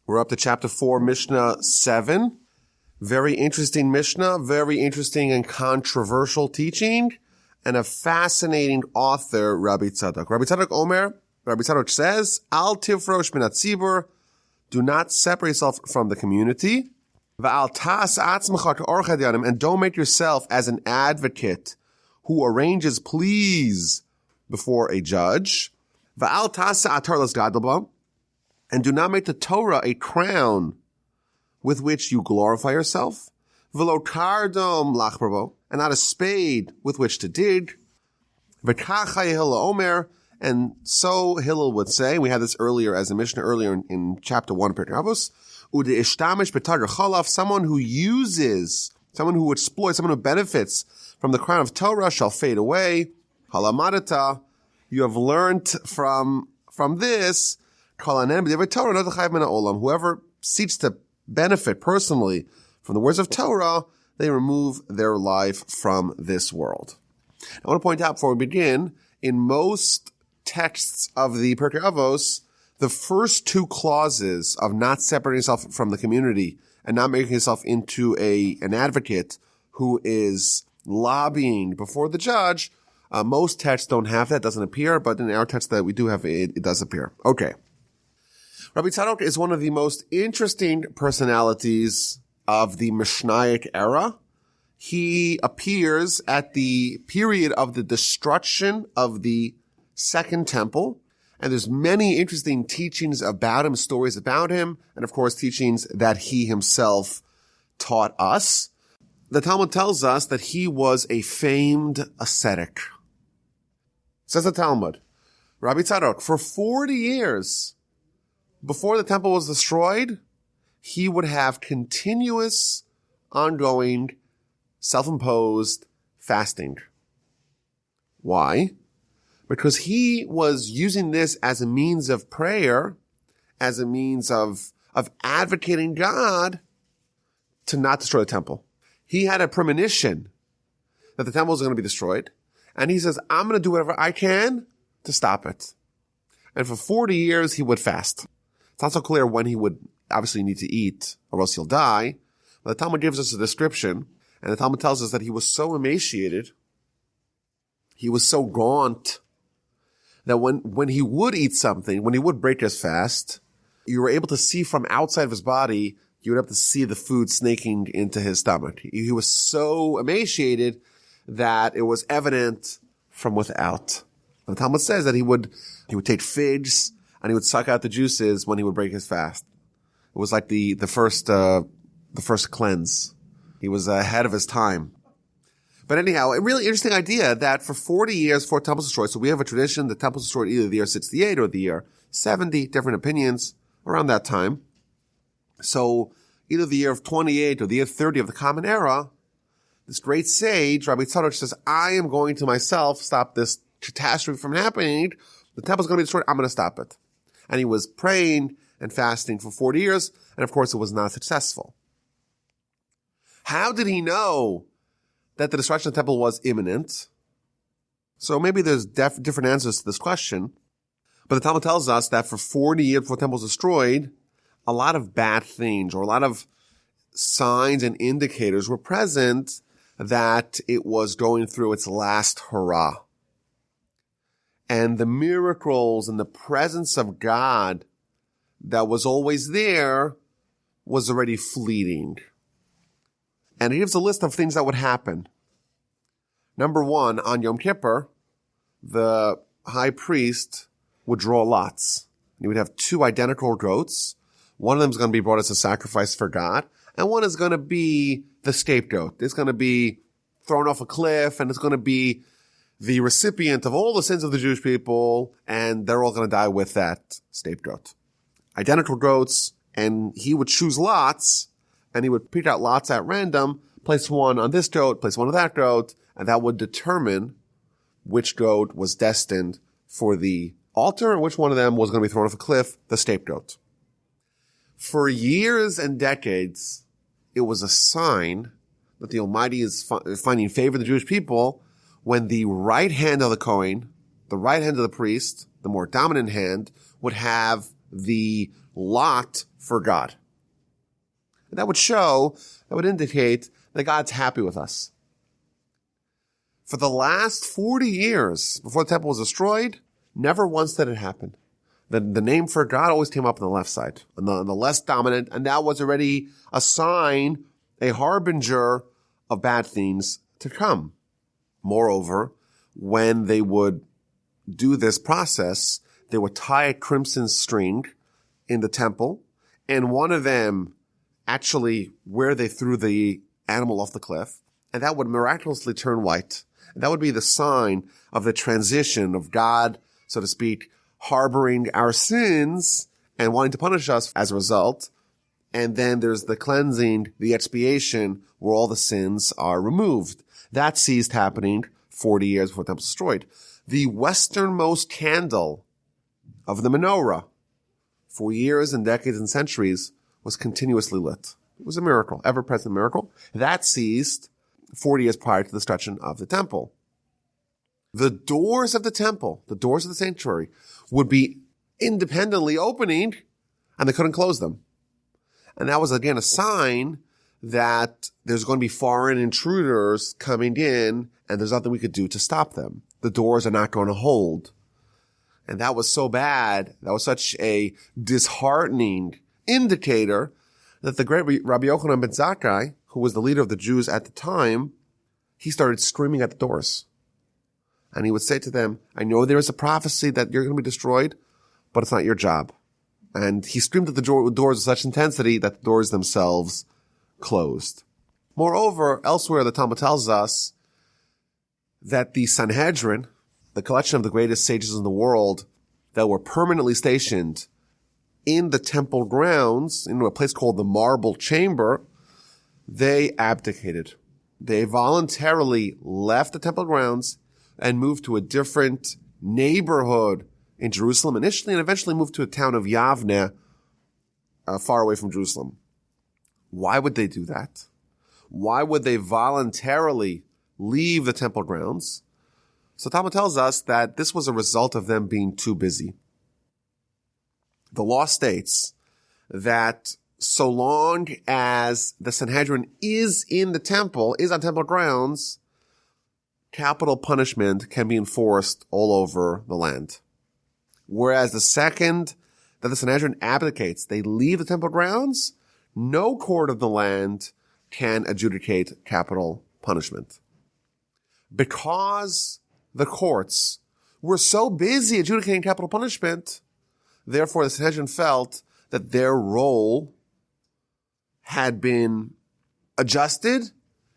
We're up to chapter 4, Mishnah 7. Very interesting Mishnah, very interesting and controversial teaching, and a fascinating author, Rabbi Tzadok. Rabbi Tzadok says, Al tifrosh min hatzibur, do not separate yourself from the community. Va'al tas atzmecha k'orchei dayanim, and don't make yourself as an advocate who arranges pleas before a judge. Va'al tas atar l'sgadol ba, and do not make the Torah a crown with which you glorify yourself. V'lo kardom lachbarbo, and not a spade with which to dig. V'kacha Hillel omer, and so Hillel would say, we had this earlier as a Mishnah earlier in chapter 1 of Pirkei Avos, ude ishtamish b'tagar chalaf, someone who exploits, someone who benefits from the crown of Torah shall fade away. Halamadata, you have learned from this, whoever seeks to benefit personally from the words of Torah, they remove their life from this world. I want to point out before we begin, in most texts of the Pirkei Avos, the first two clauses of not separating yourself from the community and not making yourself into an advocate who is lobbying before the judge, most texts don't have that, doesn't appear, but in our text that we do have, it does appear. Okay. Rabbi Tzadok is one of the most interesting personalities of the Mishnaic era. He appears at the period of the destruction of the Second Temple, and there's many interesting teachings about him, stories about him, and of course teachings that he himself taught us. The Talmud tells us that he was a famed ascetic. Says the Talmud, Rabbi Tzadok, for 40 years, before the temple was destroyed, he would have continuous, ongoing, self-imposed fasting. Why? Because he was using this as a means of prayer, as a means of advocating God to not destroy the temple. He had a premonition that the temple was going to be destroyed, and he says, I'm going to do whatever I can to stop it. And for 40 years, he would fast. It's not so clear when he would obviously need to eat, or else he'll die. But the Talmud gives us a description, and the Talmud tells us that he was so emaciated, he was so gaunt, that when he would eat something, when he would break his fast, you were able to see from outside of his body, you would have to see the food snaking into his stomach. He was so emaciated that it was evident from without. The Talmud says that he would take figs, and he would suck out the juices when he would break his fast. It was like the first cleanse. He was ahead of his time. But anyhow, a really interesting idea that for 40 years before the temple was destroyed, so we have a tradition, the temple was destroyed either the year 68 or the year 70, different opinions around that time. So either the year of 28 or the year 30 of the Common Era, this great sage, Rabbi Tzadok, says, I am going to myself stop this catastrophe from happening. The temple's going to be destroyed. I'm going to stop it. And he was praying and fasting for 40 years, and of course it was not successful. How did he know that the destruction of the temple was imminent? So maybe there's different answers to this question, but the Talmud tells us that for 40 years before the temple was destroyed, a lot of bad things or a lot of signs and indicators were present that it was going through its last hurrah. And the miracles and the presence of God that was always there was already fleeting. And he gives a list of things that would happen. Number one, on Yom Kippur, the high priest would draw lots. He would have two identical goats. One of them is going to be brought as a sacrifice for God, and one is going to be the scapegoat. It's going to be thrown off a cliff, and it's going to be the recipient of all the sins of the Jewish people, and they're all going to die with that scapegoat. Identical goats, and he would choose lots, and he would pick out lots at random, place one on this goat, place one on that goat, and that would determine which goat was destined for the altar and which one of them was going to be thrown off a cliff, the scapegoat. For years and decades, it was a sign that the Almighty is finding favor in the Jewish people when the right hand of the Kohen, the right hand of the priest, the more dominant hand, would have the lot for God. And that would indicate that God's happy with us. For the last 40 years before the temple was destroyed, never once did it happen. The name for God always came up on the left side, on the less dominant, and that was already a sign, a harbinger of bad things to come. Moreover, when they would do this process, they would tie a crimson string in the temple, and one of them actually where they threw the animal off the cliff, and that would miraculously turn white. And that would be the sign of the transition of God, so to speak, harboring our sins and wanting to punish us as a result. And then there's the cleansing, the expiation, where all the sins are removed. That ceased happening 40 years before the temple was destroyed. The westernmost candle of the menorah for years and decades and centuries was continuously lit. It was a miracle, ever-present miracle. That ceased 40 years prior to the destruction of the temple. The doors of the temple, the doors of the sanctuary, would be independently opening, and they couldn't close them. And that was, again, a sign that there's going to be foreign intruders coming in, and there's nothing we could do to stop them. The doors are not going to hold. And that was so bad, that was such a disheartening indicator that the great Rabbi Yochanan ben Zakkai, who was the leader of the Jews at the time, he started screaming at the doors. And he would say to them, I know there is a prophecy that you're going to be destroyed, but it's not your job. And he screamed at the doors with such intensity that the doors themselves closed. Moreover, elsewhere the Talmud tells us that the Sanhedrin, the collection of the greatest sages in the world that were permanently stationed in the temple grounds, in a place called the Marble Chamber, they abdicated. They voluntarily left the temple grounds and moved to a different neighborhood in Jerusalem initially, and eventually moved to a town of Yavne, far away from Jerusalem. Why would they do that? Why would they voluntarily leave the temple grounds? So Talmud tells us that this was a result of them being too busy. The law states that so long as the Sanhedrin is in the temple, is on temple grounds, capital punishment can be enforced all over the land. Whereas the second that the Sanhedrin abdicates, they leave the temple grounds, no court of the land can adjudicate capital punishment. Because the courts were so busy adjudicating capital punishment, therefore the Sanhedrin felt that their role had been adjusted,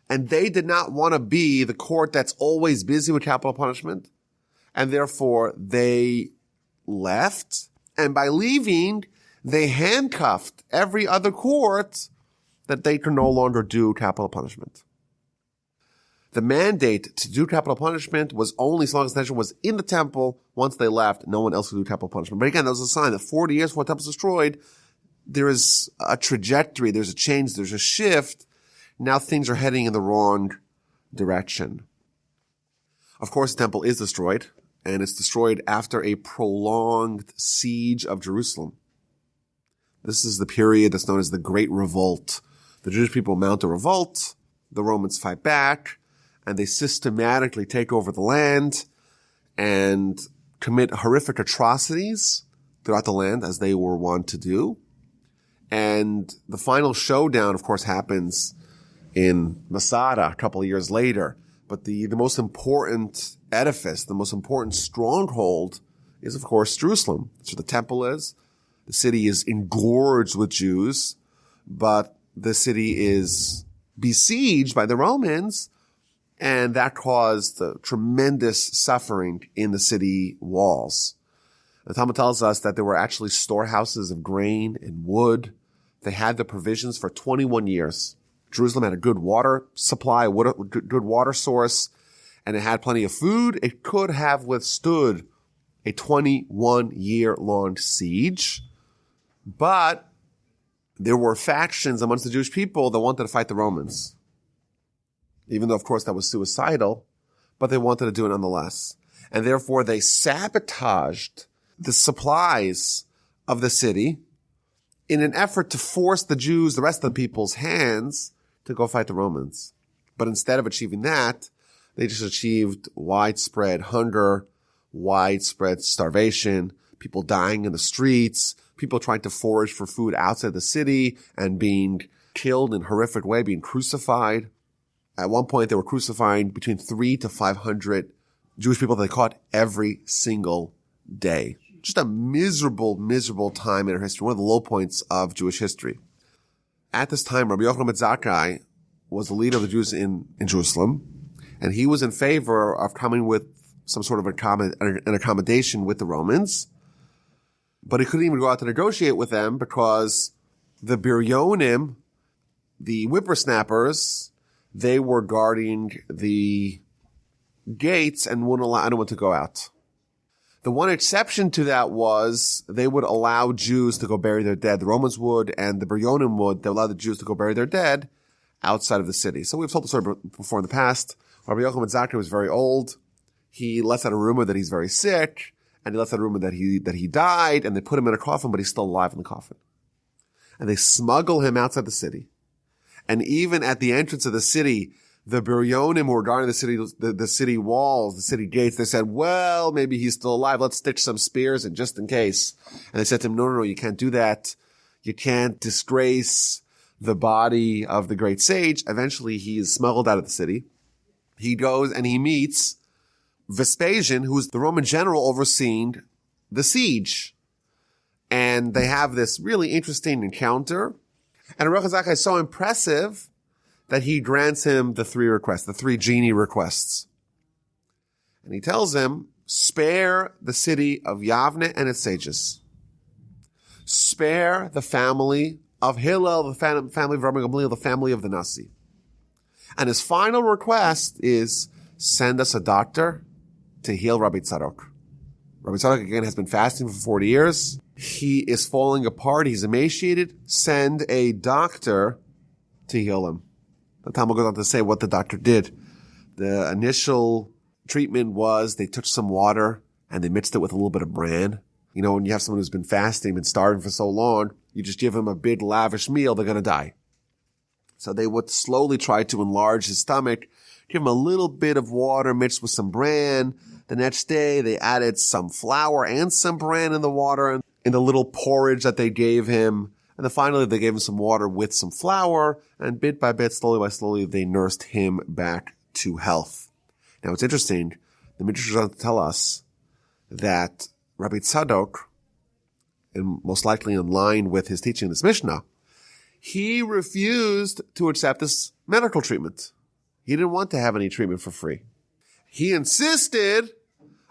and they did not want to be the court that's always busy with capital punishment, and therefore they left, and by leaving, they handcuffed every other court that they could no longer do capital punishment. The mandate to do capital punishment was only so long as the Sanhedrin was in the temple. Once they left, no one else could do capital punishment. But again, that was a sign that 40 years before the temple was destroyed, there is a trajectory, there's a change, there's a shift. Now things are heading in the wrong direction. Of course, the temple is destroyed, and it's destroyed after a prolonged siege of Jerusalem. This is the period that's known as the Great Revolt. The Jewish people mount a revolt, the Romans fight back, and they systematically take over the land and commit horrific atrocities throughout the land, as they were wont to do. And the final showdown, of course, happens in Masada a couple of years later. But the most important edifice, the most important stronghold is, of course, Jerusalem. That's where the temple is. The city is engorged with Jews, but the city is besieged by the Romans, and that caused tremendous suffering in the city walls. The Talmud tells us that there were actually storehouses of grain and wood. They had the provisions for 21 years. Jerusalem had a good water supply, good water source, and it had plenty of food. It could have withstood a 21-year-long siege, but there were factions amongst the Jewish people that wanted to fight the Romans. Even though, of course, that was suicidal, but they wanted to do it nonetheless. And therefore, they sabotaged the supplies of the city in an effort to force the Jews, the rest of the people's hands, to go fight the Romans. But instead of achieving that, they just achieved widespread hunger, widespread starvation, people dying in the streets, people trying to forage for food outside the city and being killed in a horrific way, being crucified. At one point, they were crucifying between 300 to 500 Jewish people that they caught every single day. Just a miserable, miserable time in our history, one of the low points of Jewish history. At this time, Rabbi Yochanan ben Zakkai was the leader of the Jews in Jerusalem, and he was in favor of coming with some sort of an accommodation with the Romans, but he couldn't even go out to negotiate with them because the Biryonim, the whippersnappers, they were guarding the gates and wouldn't allow anyone to go out. The one exception to that was they would allow Jews to go bury their dead. The Romans would, and the Biryonim would. They allowed the Jews to go bury their dead outside of the city. So we've told the story before in the past. Rabbi Yochanan ben Zakkai was very old. He lets out a rumor that he's very sick, and he lets out a rumor that he died, and they put him in a coffin, but he's still alive in the coffin. And they smuggle him outside the city. And even at the entrance of the city, the Biryonim were guarding the city walls, the city gates. They said, well, maybe he's still alive. Let's stitch some spears in just in case. And they said to him, no, you can't do that. You can't disgrace the body of the great sage. Eventually, he is smuggled out of the city. He goes and he meets Vespasian, who is the Roman general overseeing the siege. And they have this really interesting encounter. And Rabbi Zakkai is so impressive that he grants him the three genie requests. And he tells him, spare the city of Yavne and its sages. Spare the family of Hillel, the family of Rabbi Gamliel, the family of the Nasi. And his final request is, send us a doctor to heal Rabbi Tzadok. Rabbi Tzadok, again, has been fasting for 40 years. He is falling apart. He's emaciated. Send a doctor to heal him. The Talmud goes on to say what the doctor did. The initial treatment was they took some water and they mixed it with a little bit of bran. You know, when you have someone who's been fasting, been starving for so long, you just give them a big lavish meal, they're going to die. So they would slowly try to enlarge his stomach, give him a little bit of water mixed with some bran. The next day, they added some flour and some bran in the water in the little porridge that they gave him. And then finally, they gave him some water with some flour. And bit by bit, slowly by slowly, they nursed him back to health. Now, it's interesting. The Midrash is going to tell us that Rabbi Tzadok, and most likely in line with his teaching in this Mishnah, he refused to accept this medical treatment. He didn't want to have any treatment for free. He insisted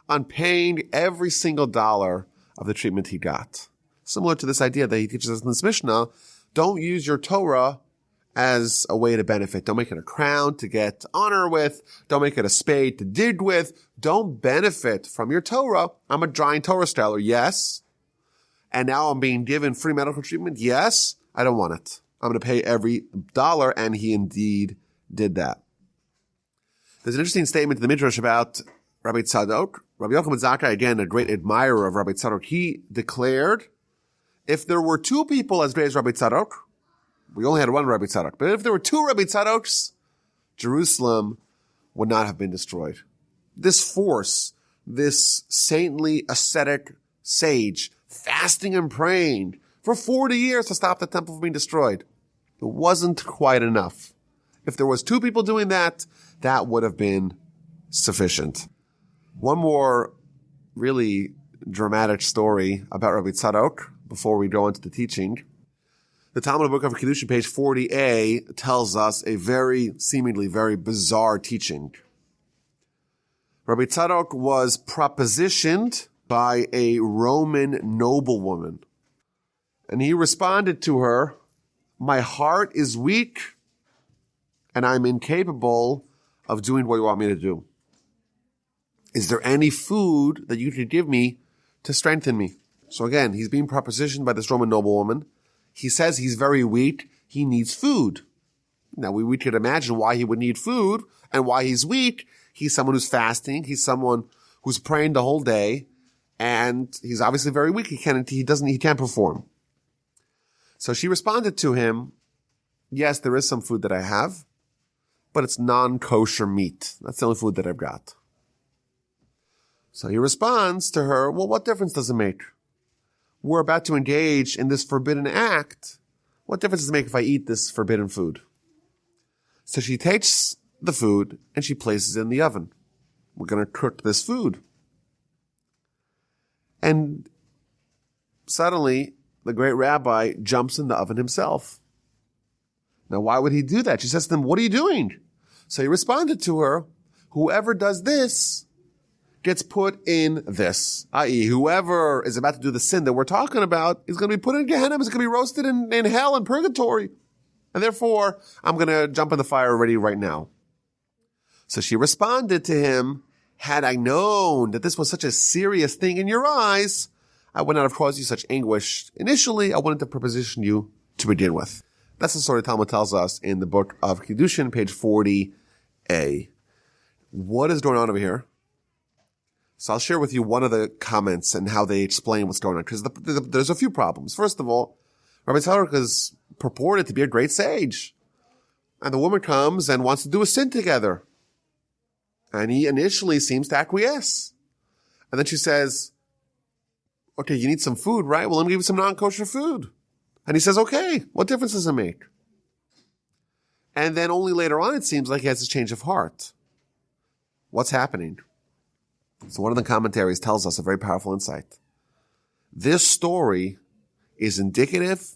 on paying every single dollar of the treatment he got. Similar to this idea that he teaches us in this Mishnah, don't use your Torah as a way to benefit. Don't make it a crown to get honor with. Don't make it a spade to dig with. Don't benefit from your Torah. I'm a giant Torah scholar, yes. And now I'm being given free medical treatment, yes. I don't want it. I'm going to pay every dollar, and he indeed did that. There's an interesting statement in the Midrash about Rabbi Tzadok. Rabbi Yochanan ben Zakkai, again, a great admirer of Rabbi Tzadok, he declared, if there were two people as great as Rabbi Tzadok, we only had one Rabbi Tzadok, but if there were two Rabbi Tzadoks, Jerusalem would not have been destroyed. This force, this saintly, ascetic sage, fasting and praying for 40 years to stop the temple from being destroyed, it wasn't quite enough. If there was two people doing that, that would have been sufficient. One more really dramatic story about Rabbi Tzadok before we go into the teaching. The Talmud Book of Kiddushin, page 40a, tells us a seemingly very bizarre teaching. Rabbi Tzadok was propositioned by a Roman noblewoman. And he responded to her, my heart is weak and I'm incapable of doing what you want me to do. Is there any food that you could give me to strengthen me? So again, he's being propositioned by this Roman noblewoman. He says he's very weak. He needs food. Now, we could imagine why he would need food and why he's weak. He's someone who's fasting. He's someone who's praying the whole day. And he's obviously very weak. He can't perform. So she responded to him, yes, there is some food that I have, but it's non-kosher meat. That's the only food that I've got. So he responds to her, well, what difference does it make? We're about to engage in this forbidden act. What difference does it make if I eat this forbidden food? So she takes the food and she places it in the oven. We're going to cook this food. And suddenly, the great rabbi jumps in the oven himself. Now, why would he do that? She says to him, what are you doing? So he responded to her, whoever does this gets put in this, i.e., whoever is about to do the sin that we're talking about is going to be put in Gehenna, is going to be roasted in hell and purgatory. And therefore, I'm going to jump in the fire already right now. So she responded to him, had I known that this was such a serious thing in your eyes, I would not have caused you such anguish. Initially, I wanted to preposition you to begin with. That's the story Talmud tells us in the book of Kiddushin, page 40a. What is going on over here? So I'll share with you one of the comments and how they explain what's going on, because there's a few problems. First of all, Rabbi Tzadok is purported to be a great sage. And the woman comes and wants to do a sin together. And he initially seems to acquiesce. And then she says, okay, you need some food, right? Well, let me give you some non-kosher food. And he says, okay, what difference does it make? And then only later on it seems like he has a change of heart. What's happening? So one of the commentaries tells us a very powerful insight. This story is indicative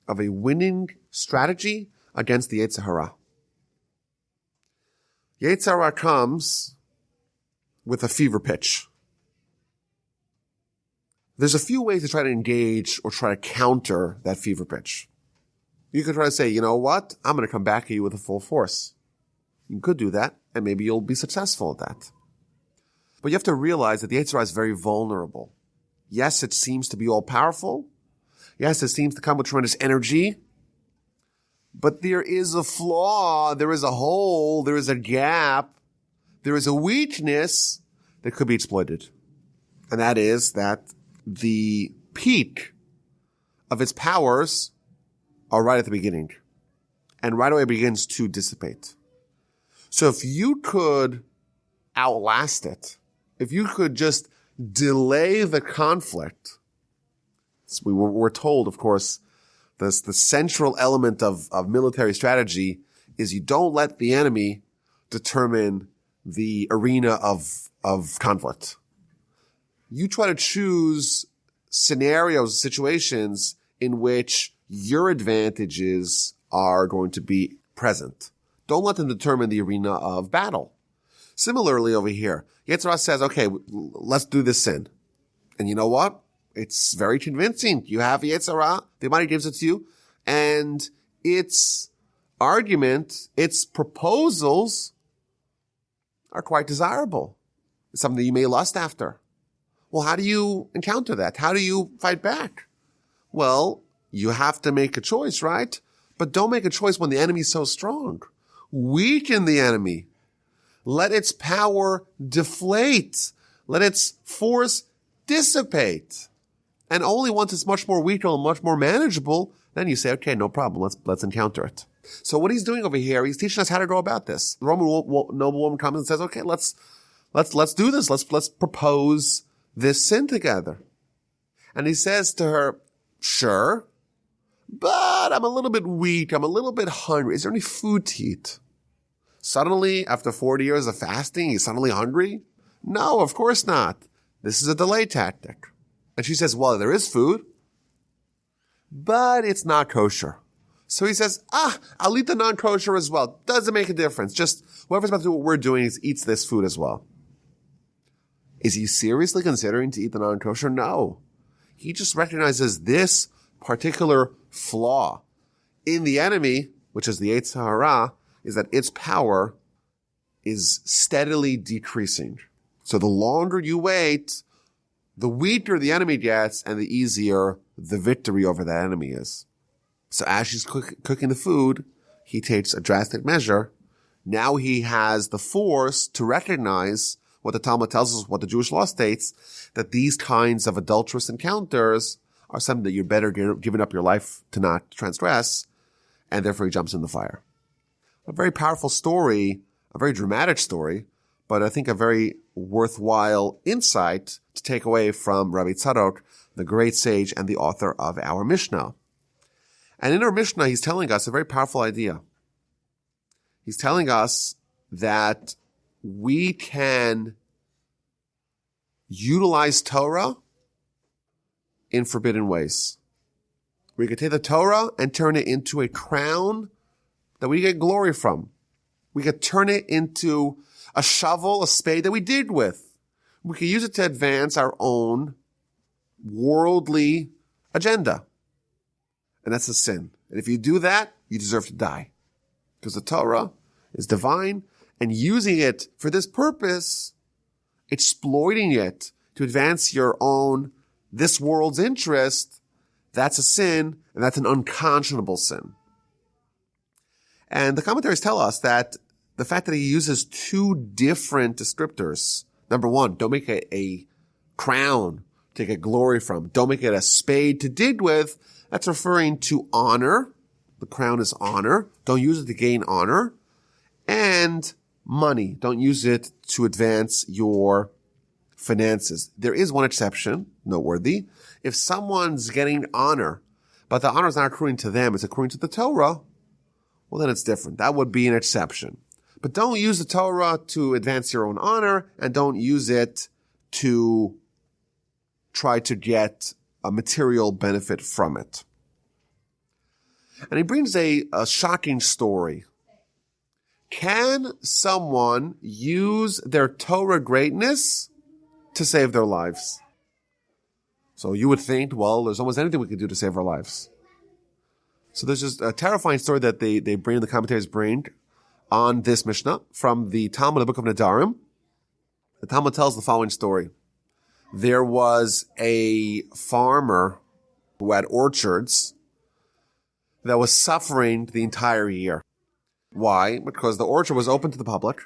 of a winning strategy against the Yetzer Hara. Yetzer Hara comes with a fever pitch. There's a few ways to try to engage or try to counter that fever pitch. You could try to say, you know what? I'm going to come back at you with a full force. You could do that, and maybe you'll be successful at that. But you have to realize that the Yetzer Hara is very vulnerable. Yes, it seems to be all-powerful. Yes, it seems to come with tremendous energy. But there is a flaw, there is a hole, there is a gap, there is a weakness that could be exploited. And that is that the peak of its powers are right at the beginning. And right away it begins to dissipate. So if you could outlast it, if you could just delay the conflict, we're told, of course, the central element of military strategy is you don't let the enemy determine the arena of conflict. You try to choose scenarios, situations in which your advantages are going to be present. Don't let them determine the arena of battle. Similarly over here, Yetzer Hara says, okay, let's do this sin. And you know what? It's very convincing. You have Yetzer Hara, the Almighty gives it to you, and its argument, its proposals are quite desirable. It's something that you may lust after. Well, how do you encounter that? How do you fight back? Well, you have to make a choice, right? But don't make a choice when the enemy is so strong. Weaken the enemy. Let its power deflate. Let its force dissipate. And only once it's much more weaker and much more manageable, then you say, okay, no problem. Let's encounter it. So what he's doing over here, he's teaching us how to go about this. The Roman noblewoman comes and says, okay, let's do this. Let's propose this sin together. And he says to her, sure, but I'm a little bit weak. I'm a little bit hungry. Is there any food to eat? Suddenly, after 40 years of fasting, he's suddenly hungry? No, of course not. This is a delay tactic. And she says, well, there is food, but it's not kosher. So he says, I'll eat the non-kosher as well. Doesn't make a difference. Just whoever's about to do what we're doing eats this food as well. Is he seriously considering to eat the non-kosher? No. He just recognizes this particular flaw in the enemy, which is the Yetzer Hara, is that its power is steadily decreasing. So the longer you wait, the weaker the enemy gets and the easier the victory over that enemy is. So as she's cooking the food, he takes a drastic measure. Now he has the force to recognize what the Talmud tells us, what the Jewish law states, that these kinds of adulterous encounters are something that you're better giving up your life to not transgress, and therefore he jumps in the fire. A very powerful story, a very dramatic story, but I think a very worthwhile insight to take away from Rabbi Tzadok, the great sage and the author of our Mishnah. And in our Mishnah, he's telling us a very powerful idea. He's telling us that we can utilize Torah in forbidden ways. We could take the Torah and turn it into a crown that we get glory from. We could turn it into a shovel, a spade that we dig with. We could use it to advance our own worldly agenda. And that's a sin. And if you do that, you deserve to die. Because the Torah is divine, and using it for this purpose, exploiting it to advance your own, this world's interest, that's a sin, and that's an unconscionable sin. And the commentaries tell us that the fact that he uses two different descriptors, number one, don't make it a crown to get glory from. Don't make it a spade to dig with. That's referring to honor. The crown is honor. Don't use it to gain honor. And money. Don't use it to advance your finances. There is one exception, noteworthy. If someone's getting honor, but the honor is not accruing to them, it's accruing to the Torah, well, then it's different. That would be an exception. But don't use the Torah to advance your own honor, and don't use it to try to get a material benefit from it. And he brings a shocking story. Can someone use their Torah greatness to save their lives? So you would think, well, there's almost anything we could do to save our lives. So there's just a terrifying story that they bring, the commentators bring on this Mishnah from the Talmud, the book of Nedarim. The Talmud tells the following story. There was a farmer who had orchards that was suffering the entire year. Why? Because the orchard was open to the public,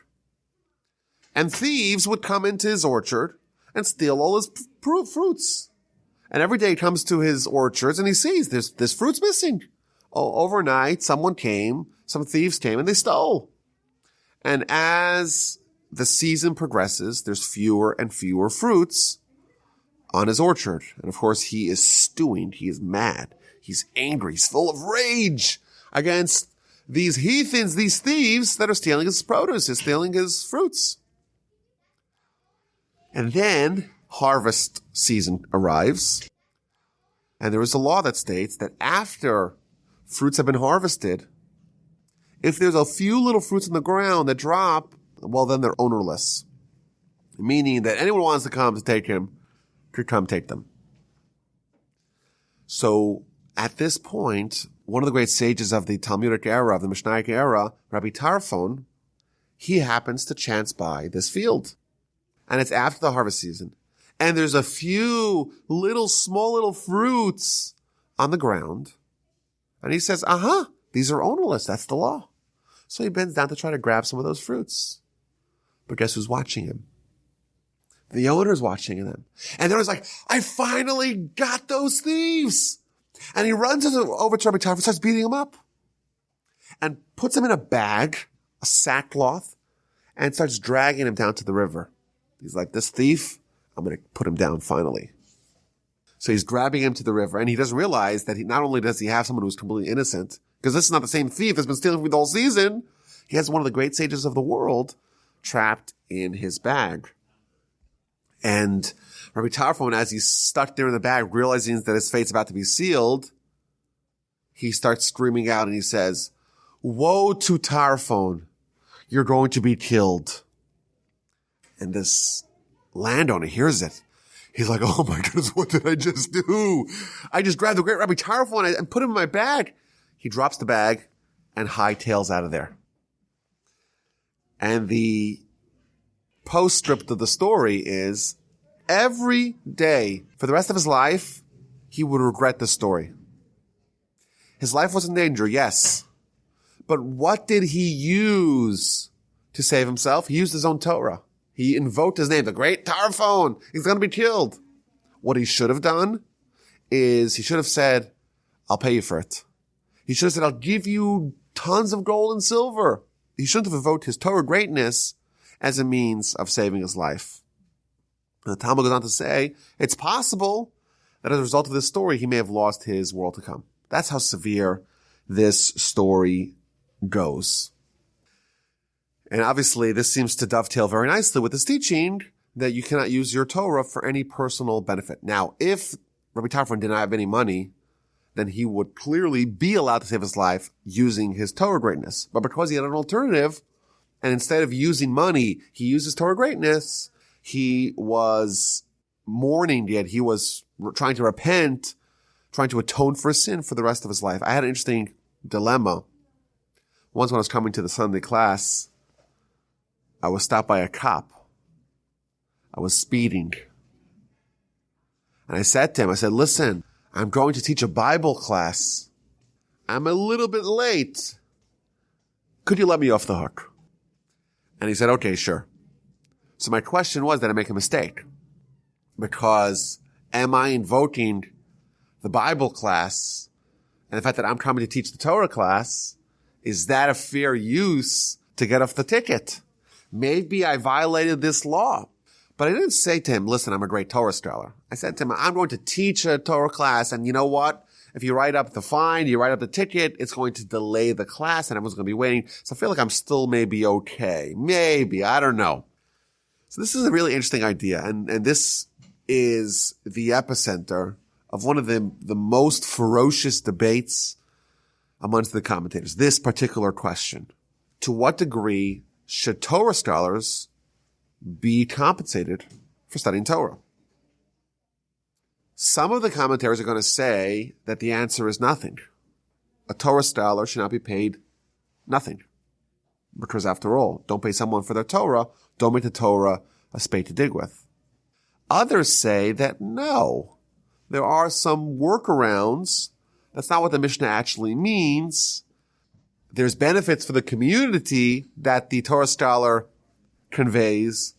and thieves would come into his orchard and steal all his fruits. And every day he comes to his orchards and he sees this fruit's missing. Overnight, some thieves came and they stole. And as the season progresses, there's fewer and fewer fruits on his orchard. And of course, he is stewing. He is mad. He's angry. He's full of rage against these heathens, these thieves that are stealing his produce, stealing his fruits. And then harvest season arrives. And there is a law that states that after fruits have been harvested, if there's a few little fruits in the ground that drop, well, then they're ownerless. Meaning that anyone who wants to come to take him could come take them. So at this point, one of the great sages of the Talmudic era, of the Mishnaic era, Rabbi Tarfon, he happens to chance by this field. And it's after the harvest season. And there's a few small little fruits on the ground. And he says, these are ownerless. That's the law. So he bends down to try to grab some of those fruits. But guess who's watching him? The owner's watching them. And the owner's like, I finally got those thieves. And he runs over to Rabbi Tarfon and starts beating him up. And puts him in a bag, a sackcloth, and starts dragging him down to the river. He's like, this thief, I'm going to put him down finally. So he's grabbing him to the river, and he doesn't realize that not only does he have someone who's completely innocent, because this is not the same thief that's been stealing from the whole season, he has one of the great sages of the world trapped in his bag. And Rabbi Tarfon, as he's stuck there in the bag, realizing that his fate's about to be sealed, he starts screaming out and he says, woe to Tarfon, you're going to be killed. And this landowner hears it. He's like, oh my goodness, what did I just do? I just grabbed the great Rabbi Tarfon and put him in my bag. He drops the bag and hightails out of there. And the postscript of the story is, every day for the rest of his life, he would regret this story. His life was in danger, yes. But what did he use to save himself? He used his own Torah. He invoked his name, the great Tarfon. He's going to be killed. What he should have done is he should have said, I'll pay you for it. He should have said, I'll give you tons of gold and silver. He shouldn't have invoked his Torah greatness as a means of saving his life. And the Talmud goes on to say, it's possible that as a result of this story, he may have lost his world to come. That's how severe this story goes. And obviously, this seems to dovetail very nicely with this teaching that you cannot use your Torah for any personal benefit. Now, if Rabbi Tarfon did not have any money, then he would clearly be allowed to save his life using his Torah greatness. But because he had an alternative, and instead of using money, he used his Torah greatness, he was mourning, yet he was trying to repent, trying to atone for sin for the rest of his life. I had an interesting dilemma. Once when I was coming to the Sunday class, I was stopped by a cop. I was speeding. And I said to him, listen, I'm going to teach a Bible class. I'm a little bit late. Could you let me off the hook? And he said, okay, sure. So my question was, did I make a mistake? Because am I invoking the Bible class and the fact that I'm coming to teach the Torah class, is that a fair use to get off the ticket? Maybe I violated this law. But I didn't say to him, listen, I'm a great Torah scholar. I said to him, I'm going to teach a Torah class, and you know what? If you write up the fine, you write up the ticket, it's going to delay the class, and everyone's going to be waiting. So I feel like I'm still maybe okay. Maybe. I don't know. So this is a really interesting idea, and this is the epicenter of one of the most ferocious debates amongst the commentators. This particular question. To what degree should Torah scholars be compensated for studying Torah? Some of the commentators are going to say that the answer is nothing. A Torah scholar should not be paid nothing. Because after all, don't pay someone for their Torah, don't make the Torah a spade to dig with. Others say that no, there are some workarounds. That's not what the Mishnah actually means. There's benefits for the community that the Torah scholar conveys,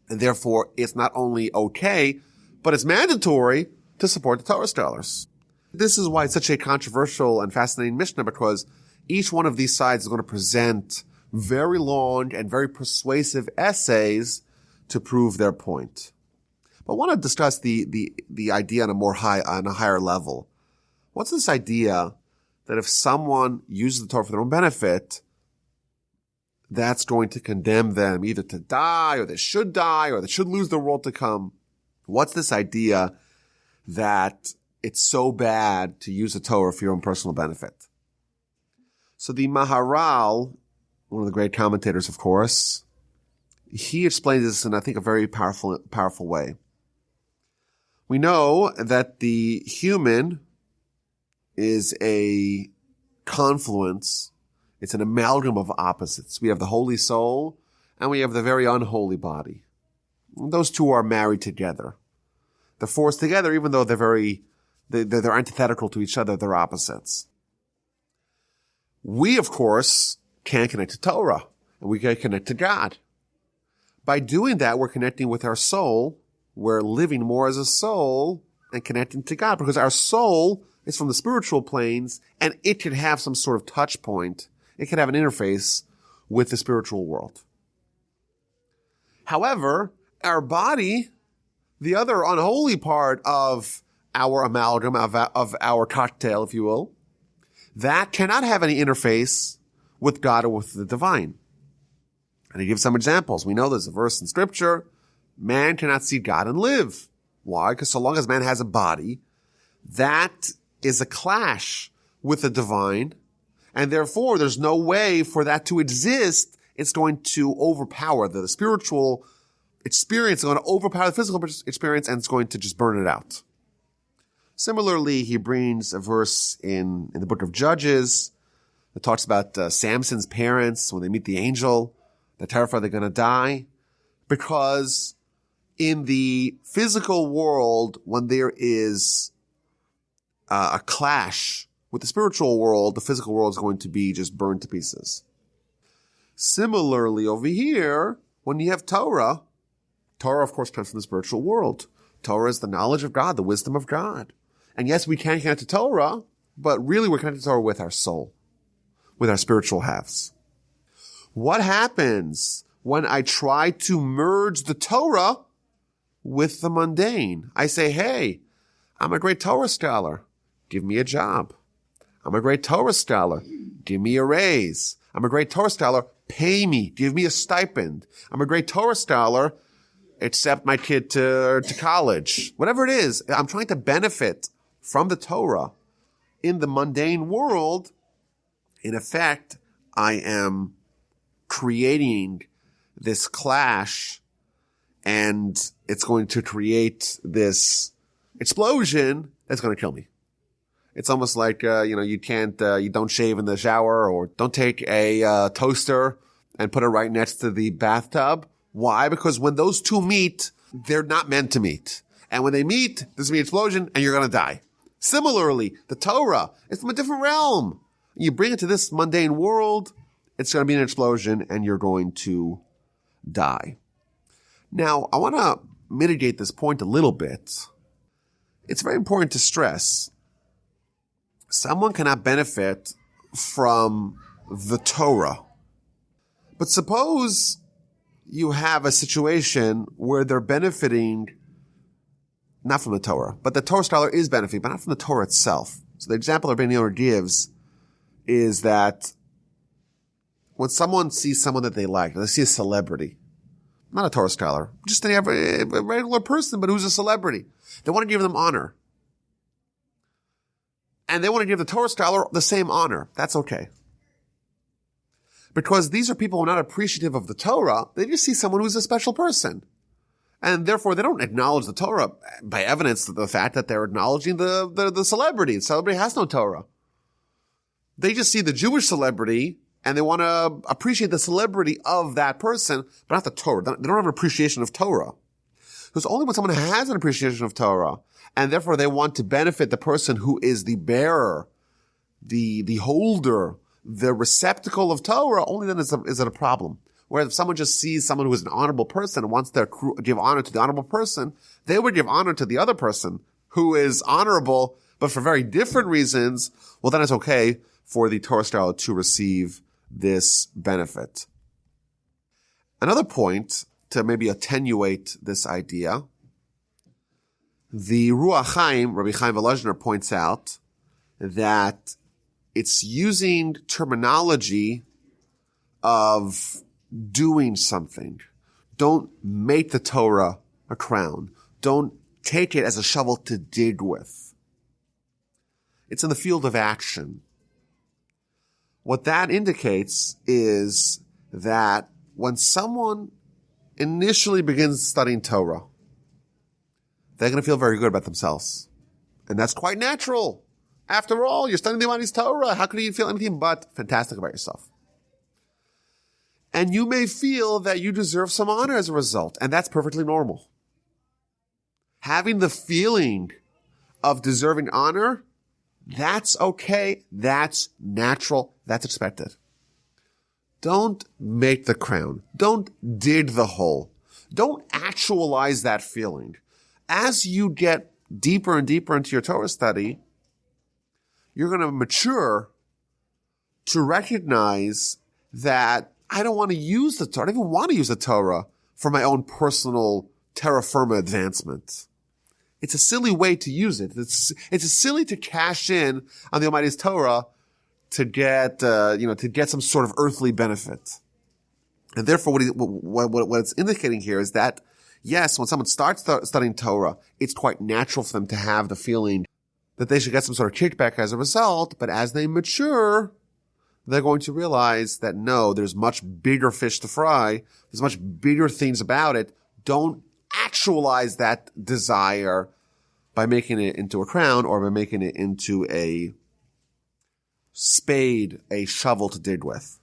and therefore it's not only okay, but it's mandatory to support the Torah scholars. This is why it's such a controversial and fascinating Mishnah, because each one of these sides is going to present very long and very persuasive essays to prove their point. But I want to discuss the idea on a higher level. What's this idea that if someone uses the Torah for their own benefit, that's going to condemn them either to die, or they should lose their world to come? What's this idea that it's so bad to use the Torah for your own personal benefit? So the Maharal, one of the great commentators, of course, he explains this in, I think, a very powerful way. We know that the human is a confluence. It's an amalgam of opposites. We have the holy soul and we have the very unholy body. And those two are married together. They're forced together even though they're antithetical to each other. They're opposites. We, of course, can't connect to Torah, and we can connect to God. By doing that, we're connecting with our soul. We're living more as a soul and connecting to God, because our soul is from the spiritual planes, and it can have some sort of touch point. It can have an interface with the spiritual world. However, our body, the other unholy part of our amalgam, of our cocktail, if you will, that cannot have any interface with God or with the divine. And he gives some examples. We know there's a verse in Scripture, man cannot see God and live. Why? Because so long as man has a body, that is a clash with the divine, and therefore there's no way for that to exist. It's going to overpower the spiritual experience, it's going to overpower the physical experience, and it's going to just burn it out. Similarly, he brings a verse in the book of Judges that talks about Samson's parents when they meet the angel. They're terrified they're going to die, because in the physical world, when there is a clash with the spiritual world, the physical world is going to be just burned to pieces. Similarly, over here, when you have Torah, of course comes from the spiritual world. Torah is the knowledge of God, the wisdom of God. And yes, we can connect to Torah, but really we're connected to Torah with our soul, with our spiritual halves. What happens when I try to merge the Torah with the mundane? I say, hey, I'm a great Torah scholar. Give me a job. I'm a great Torah scholar. Give me a raise. I'm a great Torah scholar. Pay me. Give me a stipend. I'm a great Torah scholar. Accept my kid to college. Whatever it is, I'm trying to benefit from the Torah in the mundane world. In effect, I am creating this clash, and it's going to create this explosion that's going to kill me. It's almost like, you don't shave in the shower, or don't take a toaster and put it right next to the bathtub. Why? Because when those two meet, they're not meant to meet. And when they meet, there's going to be an explosion and you're going to die. Similarly, the Torah is from a different realm. You bring it to this mundane world, it's going to be an explosion and you're going to die. Now, I want to mitigate this point a little bit. It's very important to stress someone cannot benefit from the Torah. But suppose you have a situation where they're benefiting not from the Torah, but the Torah scholar is benefiting, but not from the Torah itself. So the example Rabbeinu Yonah gives is that when someone sees someone that they like, they see a celebrity, not a Torah scholar, just a regular person, but who's a celebrity, they want to give them honor. And they want to give the Torah scholar the same honor. That's okay. Because these are people who are not appreciative of the Torah. They just see someone who's a special person. And therefore, they don't acknowledge the Torah by evidence of the fact that they're acknowledging the celebrity. The celebrity has no Torah. They just see the Jewish celebrity, and they want to appreciate the celebrity of that person, but not the Torah. They don't have an appreciation of Torah. Because only when someone has an appreciation of Torah, and therefore they want to benefit the person who is the bearer, the holder, the receptacle of Torah, only then is it a problem. Whereas if someone just sees someone who is an honorable person and wants to give honor to the honorable person, they would give honor to the other person who is honorable, but for very different reasons. Well, then it's okay for the Torah scholar to receive this benefit. Another point to maybe attenuate this idea, the Ruach Chaim, Rabbi Chaim Volozhiner, points out that it's using terminology of doing something. Don't make the Torah a crown. Don't take it as a shovel to dig with. It's in the field of action. What that indicates is that when someone initially begins studying Torah, they're going to feel very good about themselves. And that's quite natural. After all, you're studying the Almighty's Torah. How could you feel anything but fantastic about yourself? And you may feel that you deserve some honor as a result, and that's perfectly normal. Having the feeling of deserving honor, that's okay, that's natural, that's expected. Don't make the crown. Don't dig the hole. Don't actualize that feeling. As you get deeper and deeper into your Torah study, you're going to mature to recognize that I don't want to use the Torah. I don't even want to use the Torah for my own personal terra firma advancement. It's a silly way to use it. It's silly to cash in on the Almighty's Torah to get, to get some sort of earthly benefit. And therefore, what it's indicating here is that, yes, when someone starts studying Torah, it's quite natural for them to have the feeling that they should get some sort of kickback as a result, but as they mature, they're going to realize that no, there's much bigger fish to fry. There's much bigger things about it. Don't actualize that desire by making it into a crown or by making it into a spade, a shovel to dig with.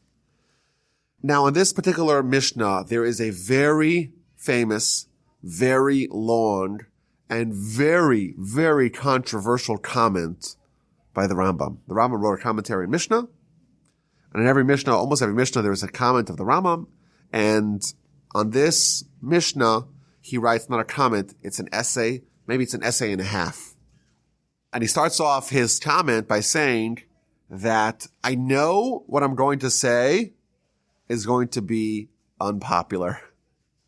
Now, in this particular Mishnah, there is a very famous, very long, and very, very controversial comment by the Rambam. The Rambam wrote a commentary in Mishnah, and in every Mishnah, almost every Mishnah, there is a comment of the Rambam, and on this Mishnah, he writes not a comment, it's an essay, maybe it's an essay and a half. And he starts off his comment by saying that I know what I'm going to say is going to be unpopular.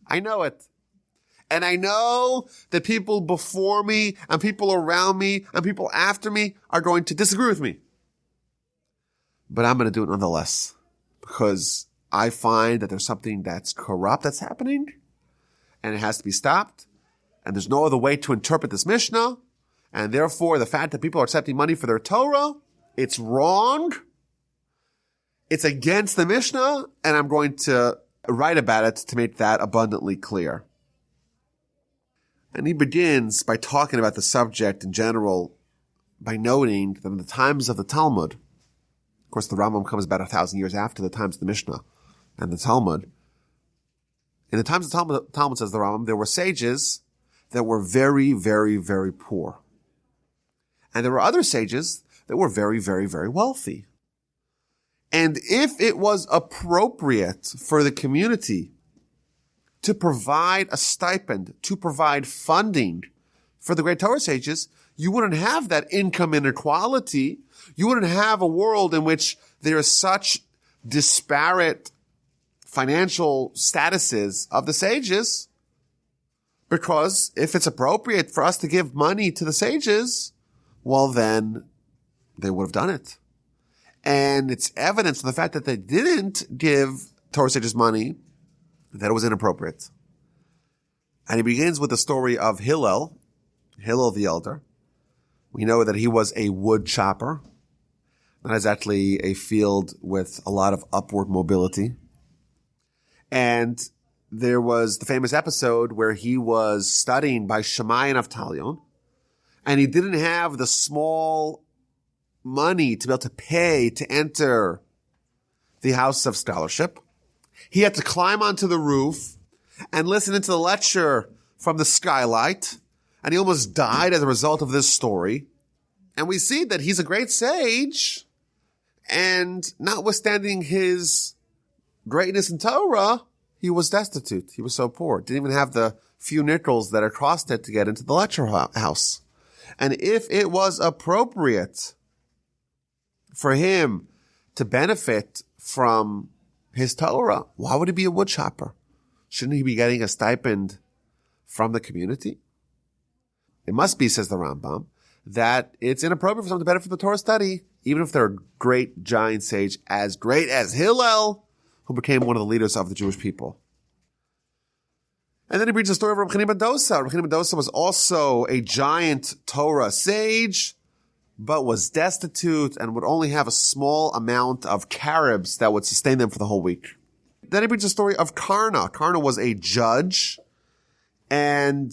I know it. And I know that people before me and people around me and people after me are going to disagree with me. But I'm going to do it nonetheless because I find that there's something that's corrupt that's happening and it has to be stopped. And there's no other way to interpret this Mishnah. And therefore, the fact that people are accepting money for their Torah, it's wrong. It's against the Mishnah. And I'm going to write about it to make that abundantly clear. And he begins by talking about the subject in general by noting that in the times of the Talmud, of course the Rambam comes about 1,000 years after the times of the Mishnah and the Talmud. In the times of the Talmud, says the Rambam, there were sages that were very, very, very poor. And there were other sages that were very, very, very wealthy. And if it was appropriate for the community to provide a stipend, to provide funding for the great Torah sages, you wouldn't have that income inequality. You wouldn't have a world in which there is such disparate financial statuses of the sages. Because if it's appropriate for us to give money to the sages, well, then they would have done it. And it's evidence of the fact that they didn't give Torah sages money that it was inappropriate. And he begins with the story of Hillel the elder. We know that he was a wood chopper. That is actually a field with a lot of upward mobility. And there was the famous episode where he was studying by Shammai and Avtalion, and he didn't have the small money to be able to pay to enter the house of scholarship. He had to climb onto the roof and listen into the lecture from the skylight, and he almost died as a result of this story. And we see that he's a great sage, and notwithstanding his greatness in Torah, he was destitute. He was so poor. Didn't even have the few nickels that are cost it to get into the lecture house. And if it was appropriate for him to benefit from his Torah, why would he be a wood chopper? Shouldn't he be getting a stipend from the community? It must be, says the Rambam, that it's inappropriate for someone to benefit from the Torah study, even if they're a great giant sage, as great as Hillel, who became one of the leaders of the Jewish people. And then he brings the story of Rabbi Chanina ben Dosa. Rabbi Chanina ben Dosa was also a giant Torah sage, but was destitute and would only have a small amount of carobs that would sustain them for the whole week. Then he brings the story of Karna. Karna was a judge, and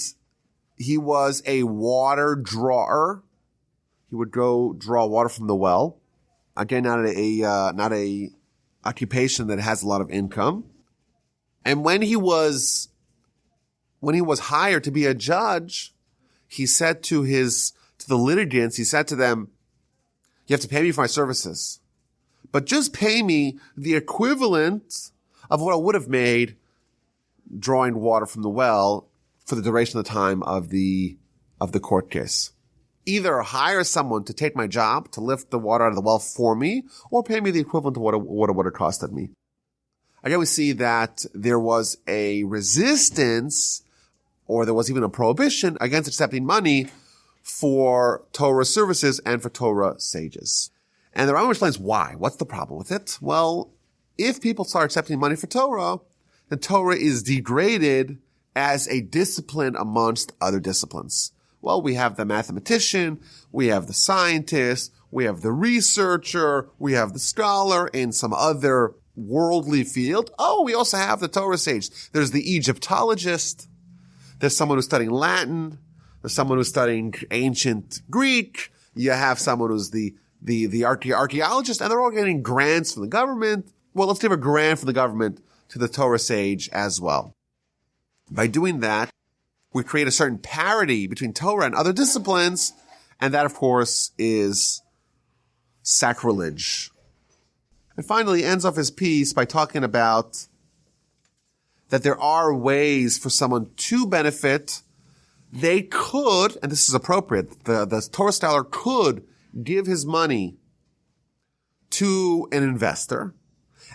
he was a water drawer. He would go draw water from the well. Again, not a occupation that has a lot of income. And when he was hired to be a judge, he said to the litigants, he said to them, you have to pay me for my services, but just pay me the equivalent of what I would have made drawing water from the well for the duration of the time of the court case. Either hire someone to take my job, to lift the water out of the well for me, or pay me the equivalent of what it would have costed me. Again, we see that there was a resistance, or there was even a prohibition against accepting money for Torah services and for Torah sages. And the Rambam explains why. What's the problem with it? Well, if people start accepting money for Torah, then Torah is degraded as a discipline amongst other disciplines. Well, we have the mathematician, we have the scientist, we have the researcher, we have the scholar in some other worldly field. Oh, we also have the Torah sage. There's the Egyptologist. There's someone who's studying Latin. There's someone who's studying ancient Greek. You have someone who's the archaeologist, and they're all getting grants from the government. Well, let's give a grant from the government to the Torah sage as well. By doing that, we create a certain parity between Torah and other disciplines, and that, of course, is sacrilege. And finally, he ends off his piece by talking about that there are ways for someone to benefit they could, and this is appropriate, the Torah scholar could give his money to an investor,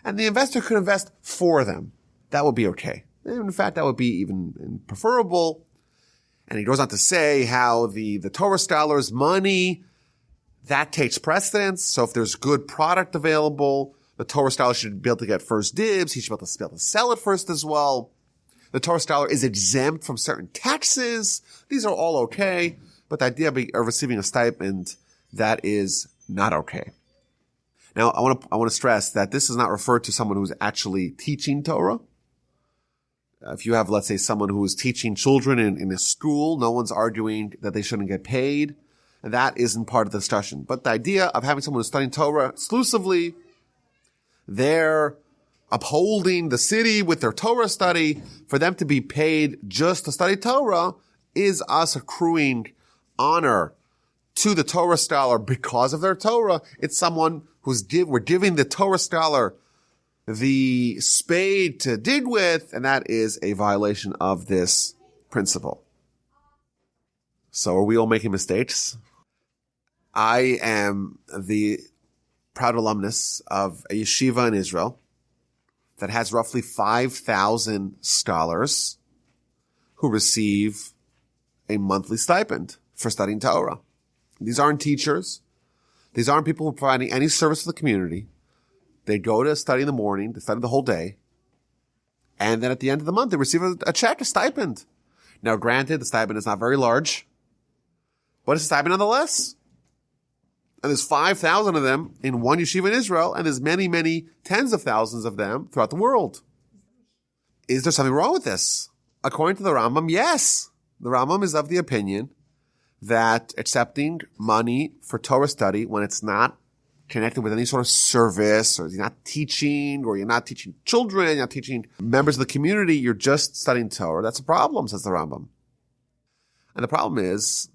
and the investor could invest for them. That would be okay. And in fact, that would be even preferable. And he goes on to say how the Torah scholar's money, that takes precedence. So if there's good product available, the Torah scholar should be able to get first dibs. He should be able to sell it first as well. The Torah scholar is exempt from certain taxes. These are all okay. But the idea of receiving a stipend, that is not okay. Now, I want to stress that this is not referred to someone who's actually teaching Torah. If you have, let's say, someone who is teaching children in a school, no one's arguing that they shouldn't get paid. And that isn't part of the discussion. But the idea of having someone who's studying Torah exclusively, they're upholding the city with their Torah study, for them to be paid just to study Torah is us accruing honor to the Torah scholar because of their Torah. It's someone we're giving the Torah scholar the spade to dig with, and that is a violation of this principle. So are we all making mistakes? I am the proud alumnus of a yeshiva in Israel that has roughly 5,000 scholars who receive a monthly stipend for studying Torah. These aren't teachers. These aren't people who are providing any service to the community. They go to study in the morning, they study the whole day, and then at the end of the month, they receive a check, a stipend. Now, granted, the stipend is not very large, but it's a stipend nonetheless. And there's 5,000 of them in one yeshiva in Israel, and there's many, many tens of thousands of them throughout the world. Is there something wrong with this? According to the Rambam, yes. The Rambam is of the opinion that accepting money for Torah study when it's not connected with any sort of service, or you're not teaching, or you're not teaching children, you're not teaching members of the community, you're just studying Torah, that's a problem, says the Rambam. And the problem is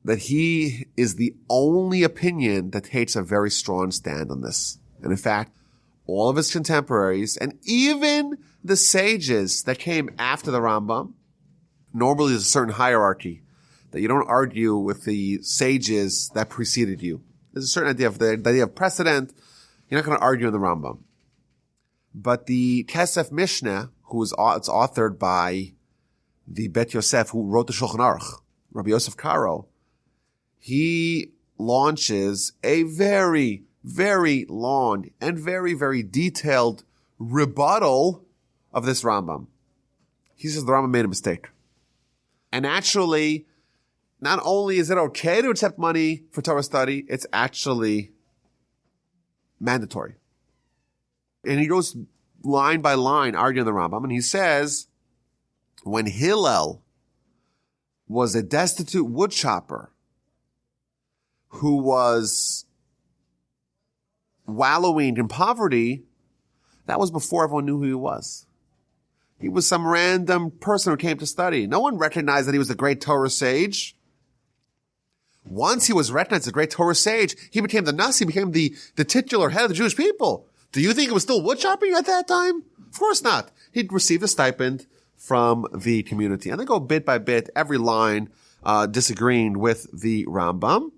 that he is the only opinion that takes a very strong stand on this. And in fact, all of his contemporaries, and even the sages that came after the Rambam, normally there's a certain hierarchy that you don't argue with the sages that preceded you. There's a certain idea of the idea of precedent. You're not going to argue in the Rambam. But the Kesef Mishnah, it's authored by the Bet Yosef who wrote the Shulchan Aruch, Rabbi Yosef Karo, he launches a very, very long and very, very detailed rebuttal of this Rambam. He says the Rambam made a mistake. And actually, not only is it okay to accept money for Torah study, it's actually mandatory. And he goes line by line arguing the Rambam, and he says, when Hillel was a destitute woodchopper who was wallowing in poverty, that was before everyone knew who he was. He was some random person who came to study. No one recognized that he was a great Torah sage. Once he was recognized as a great Torah sage, he became the Nasi, became the titular head of the Jewish people. Do you think it was still woodchopping at that time? Of course not. He'd received a stipend from the community. And they go bit by bit, every line disagreeing with the Rambam.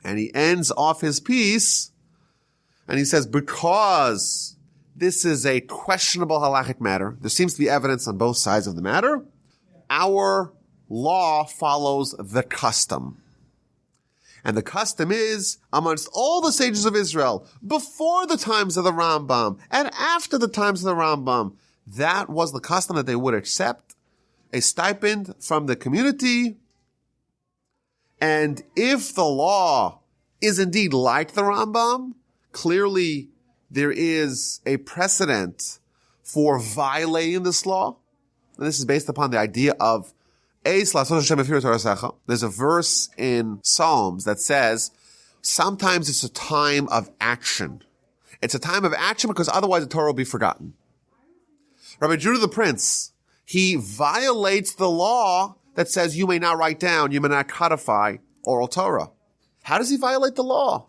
And he ends off his piece, and he says, because this is a questionable halachic matter, there seems to be evidence on both sides of the matter, our law follows the custom. And the custom is, amongst all the sages of Israel, before the times of the Rambam and after the times of the Rambam, that was the custom that they would accept a stipend from the community. And if the law is indeed like the Rambam, clearly there is a precedent for violating this law. And this is based upon the idea of there's a verse in Psalms that says, sometimes it's a time of action. It's a time of action because otherwise the Torah will be forgotten. Rabbi Judah the Prince, he violates the law that says you may not write down, you may not codify oral Torah. How does he violate the law?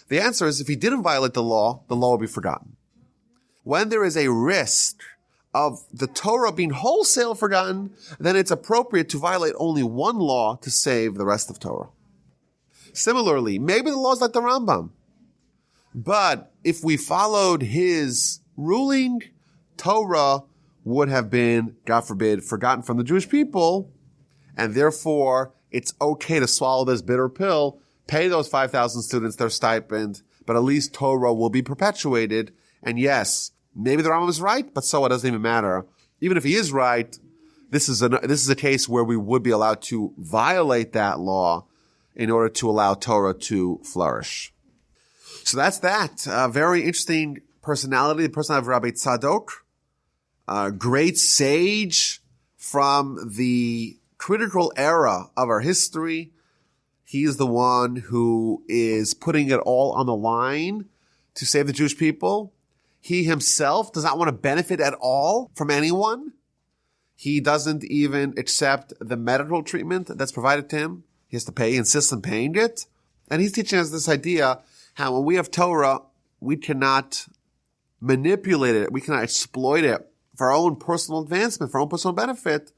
The answer is if he didn't violate the law will be forgotten. When there is a risk of the Torah being wholesale forgotten, then it's appropriate to violate only one law to save the rest of Torah. Similarly, maybe the law is like the Rambam, but if we followed his ruling, Torah would have been, God forbid, forgotten from the Jewish people, and therefore it's okay to swallow this bitter pill, pay those 5,000 students their stipend, but at least Torah will be perpetuated. And yes, maybe the Rambam is right, but so it doesn't even matter. Even if he is right, this is a case where we would be allowed to violate that law in order to allow Torah to flourish. So that's that. Very interesting personality, the personality of Rabbi Tzadok, a great sage from the critical era of our history. He is the one who is putting it all on the line to save the Jewish people. He himself does not want to benefit at all from anyone. He doesn't even accept the medical treatment that's provided to him. He has to pay, he insists on paying it. And he's teaching us this idea how when we have Torah, we cannot manipulate it. We cannot exploit it for our own personal advancement, for our own personal benefit.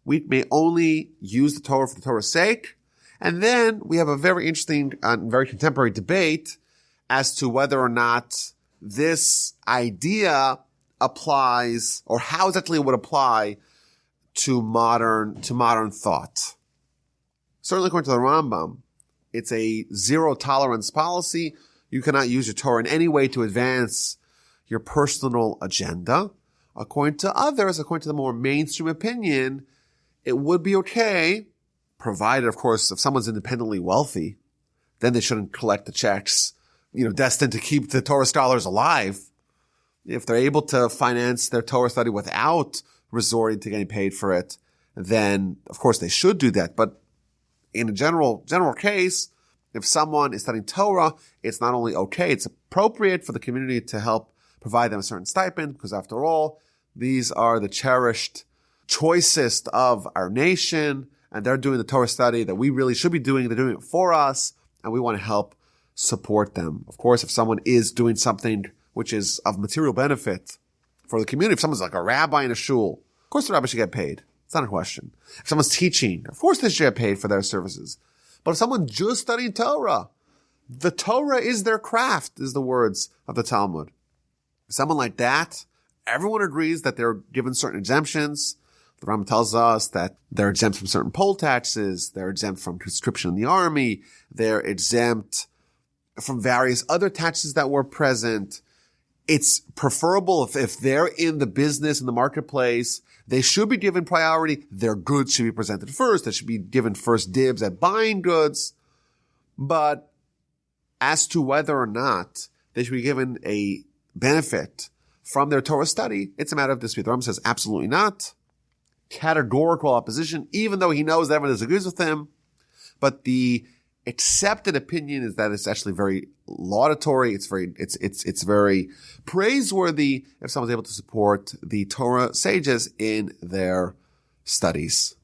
We may only use the Torah for the Torah's sake. And then we have a very interesting and very contemporary debate as to whether or not this idea applies, or how exactly it would apply to modern thought. Certainly according to the Rambam, it's a zero tolerance policy. You cannot use your Torah in any way to advance your personal agenda. According to others, according to the more mainstream opinion, it would be okay, provided, of course, if someone's independently wealthy, then they shouldn't collect the checks, destined to keep the Torah scholars alive. If they're able to finance their Torah study without resorting to getting paid for it, then of course they should do that. But in a general case, if someone is studying Torah, it's not only okay, it's appropriate for the community to help provide them a certain stipend, because after all, these are the cherished, choicest of our nation, and they're doing the Torah study that we really should be doing. They're doing it for us, and we want to help support them. Of course, if someone is doing something which is of material benefit for the community, if someone's like a rabbi in a shul, of course the rabbi should get paid. It's not a question. If someone's teaching, of course they should get paid for their services. But if someone's just studying Torah, the Torah is their craft, is the words of the Talmud. Someone like that, everyone agrees that they're given certain exemptions. The Rambam tells us that they're exempt from certain poll taxes, they're exempt from conscription in the army, they're exempt from various other taxes that were present. It's preferable if they're in the business, in the marketplace, they should be given priority. Their goods should be presented first. They should be given first dibs at buying goods. But as to whether or not they should be given a benefit from their Torah study, it's a matter of dispute. The Rambam says absolutely not. Categorical opposition, even though he knows that everyone disagrees with him. But the accepted opinion is that it's actually very laudatory. It's very praiseworthy if someone's able to support the Torah sages in their studies.